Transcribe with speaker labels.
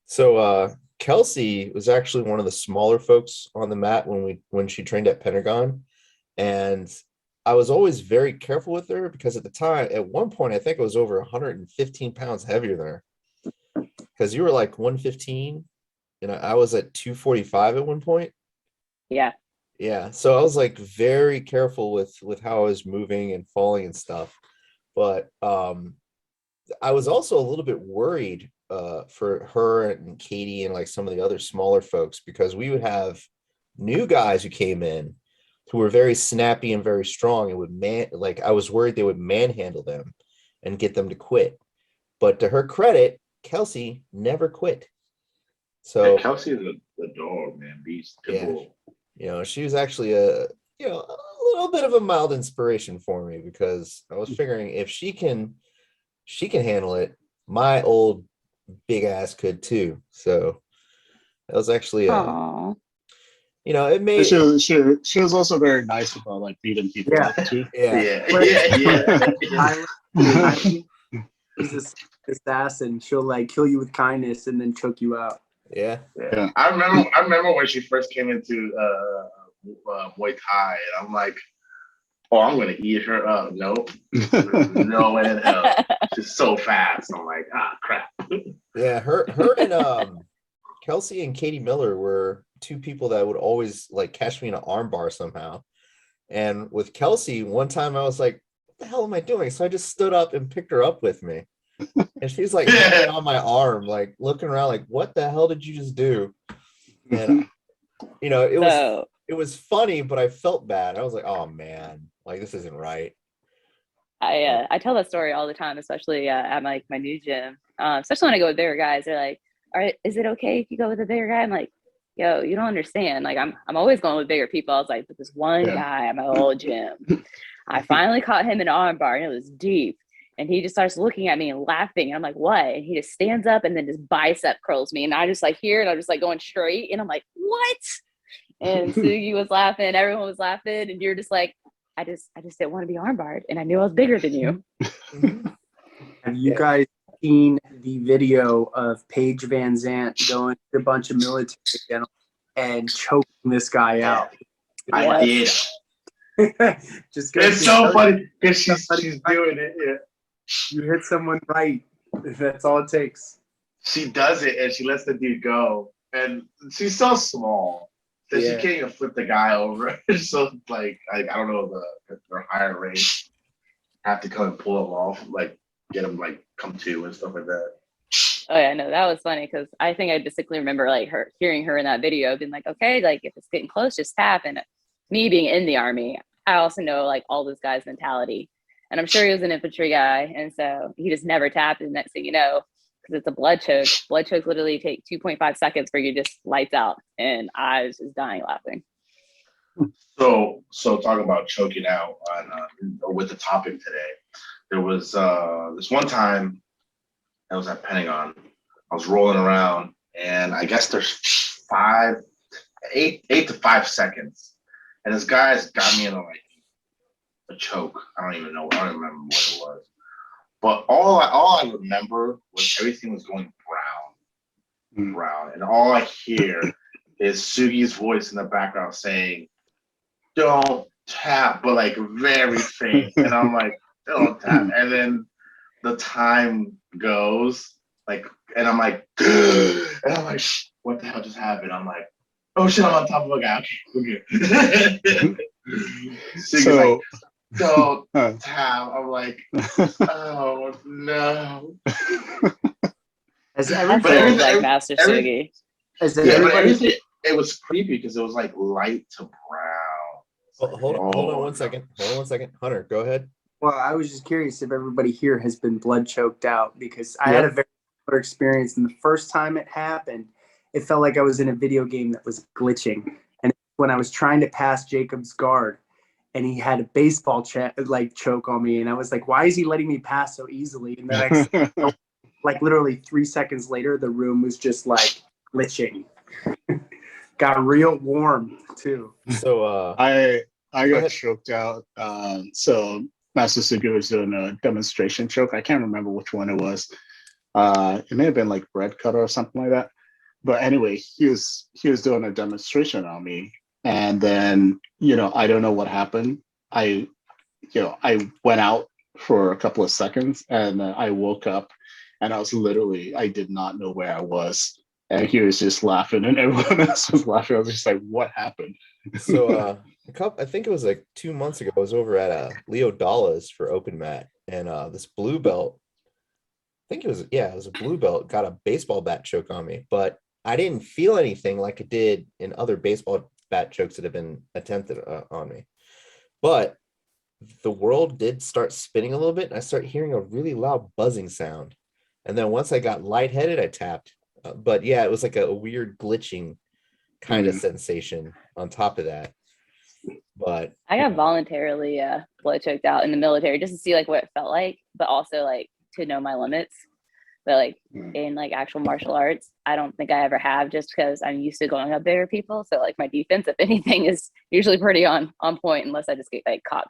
Speaker 1: So Kelsi was actually one of the smaller folks on the mat when she trained at Pentagon. And I was always very careful with her because at the time, at one point, I think I was over 115 pounds heavier than her. Because you were like 115 and I was at 245 at one point.
Speaker 2: Yeah.
Speaker 1: Yeah. So I was like very careful with how I was moving and falling and stuff. But I was also a little bit worried for her and Katie and like some of the other smaller folks because we would have new guys who came in who were very snappy and very strong and would I was worried they would manhandle them and get them to quit. But to her credit, Kelsi never quit.
Speaker 3: Yeah,
Speaker 1: So
Speaker 3: Kelsey is a dog, man. Beast, pit
Speaker 1: yeah,
Speaker 3: bull.
Speaker 1: she was actually a little bit of a mild inspiration for me because I was figuring if she can handle it, my old big ass could too. So that was actually
Speaker 2: Oh.
Speaker 1: it
Speaker 4: She
Speaker 1: made
Speaker 4: was, she was also very nice about like beating people
Speaker 5: Yeah.
Speaker 4: up too.
Speaker 1: yeah.
Speaker 5: I use this ass and she'll like kill you with kindness and then choke you out.
Speaker 1: Yeah.
Speaker 3: Yeah. I remember when she first came into Muay Thai, and I'm like, oh, I'm gonna eat her up. Nope, no way in hell. She's so fast. I'm like, crap.
Speaker 1: Yeah, her and Kelsi and Katie Miller were two people that would always like catch me in an armbar somehow. And with Kelsi, one time I was like, what the hell am I doing? So I just stood up and picked her up with me. And she's like hanging on my arm, like looking around, like, what the hell did you just do? And it was funny, but I felt bad. I was like, oh man, like this isn't right.
Speaker 2: I tell that story all the time, especially at my new gym. Especially when I go with bigger guys. They're like, "All right, is it okay if you go with a bigger guy?" I'm like, "Yo, you don't understand. Like, I'm always going with bigger people." I was like, "But this one guy at my old gym, I finally caught him in an arm bar, and it was deep." And he just starts looking at me and laughing. And I'm like, "What?" And he just stands up and then just bicep curls me, and I just like here, and I'm just like going straight, and I'm like, "What?" And Sugi was laughing, everyone was laughing, and you're just like, I just didn't want to be armbarred, and I knew I was bigger than you.
Speaker 5: Have you guys seen the video of Paige Van Zant going to a bunch of military generals and choking this guy out?
Speaker 3: I did. It's so funny because she's doing it. Yeah.
Speaker 5: You hit someone right. That's all it takes.
Speaker 3: She does it and she lets the dude go, and she's so small that she can't even flip the guy over. So like I don't know their higher range have to come and pull him off, like get him like come to and stuff like that.
Speaker 2: Oh yeah, no, that was funny because I think I distinctly remember like hearing her in that video being like, okay, like if it's getting close, just tap. And me being in the Army, I also know like all this guy's mentality. And I'm sure he was an infantry guy. And so he just never tapped. And next thing you know, because it's a blood choke. Blood chokes literally take 2.5 seconds for you just lights out. And I was just dying laughing.
Speaker 3: So talking about choking out on with the topic today, there was this one time I was at Pentagon. I was rolling around, and I guess there's 8 to 5 seconds, and this guy's got me in a choke. I don't even know. I don't remember what it was. But all I remember was everything was going brown, and all I hear is Sugi's voice in the background saying, "Don't tap," but like very faint, and I'm like, "Don't tap," and then the time goes like, and I'm like, and I'm like, what the hell just happened? I'm like, oh shit, I'm on top of a guy. Okay, we're good. Sugi's like, don't tap. I'm like, oh no.
Speaker 5: As
Speaker 2: everybody like Master Sugi.
Speaker 3: It was creepy because it was like light to brown.
Speaker 1: Hold on one second. Hunter, go ahead.
Speaker 5: Well, I was just curious if everybody here has been blood choked out, because I had a very similar experience. And the first time it happened, it felt like I was in a video game that was glitching. And when I was trying to pass Jacob's guard, and he had a baseball choke on me, and I was like, why is he letting me pass so easily? And then like literally 3 seconds later, the room was just like glitching. Got real warm too.
Speaker 1: So
Speaker 4: I got choked out. So Master Sugi was doing a demonstration choke. I can't remember which one it was. It may have been like bread cutter or something like that. But anyway, he was doing a demonstration on me, and then I don't know what happened. I went out for a couple of seconds, and I woke up, and I did not know where I was, and he was just laughing, and everyone else was laughing. I was just like, "What happened?"
Speaker 1: So I think it was like 2 months ago. I was over at Leo Dalla's for open mat, and this blue belt. I think it was a blue belt. Got a baseball bat choke on me, but I didn't feel anything like it did in other baseball bat chokes that have been attempted on me. But the world did start spinning a little bit, and I started hearing a really loud buzzing sound. And then once I got lightheaded, I tapped. But yeah, it was like a weird glitching kind of sensation on top of that. But
Speaker 2: I got voluntarily blood choked out in the military just to see like what it felt like, but also like to know my limits. But like in like actual martial arts, I don't think I ever have, just because I'm used to going up bigger people. So like my defense, if anything, is usually pretty on point unless I just get like caught.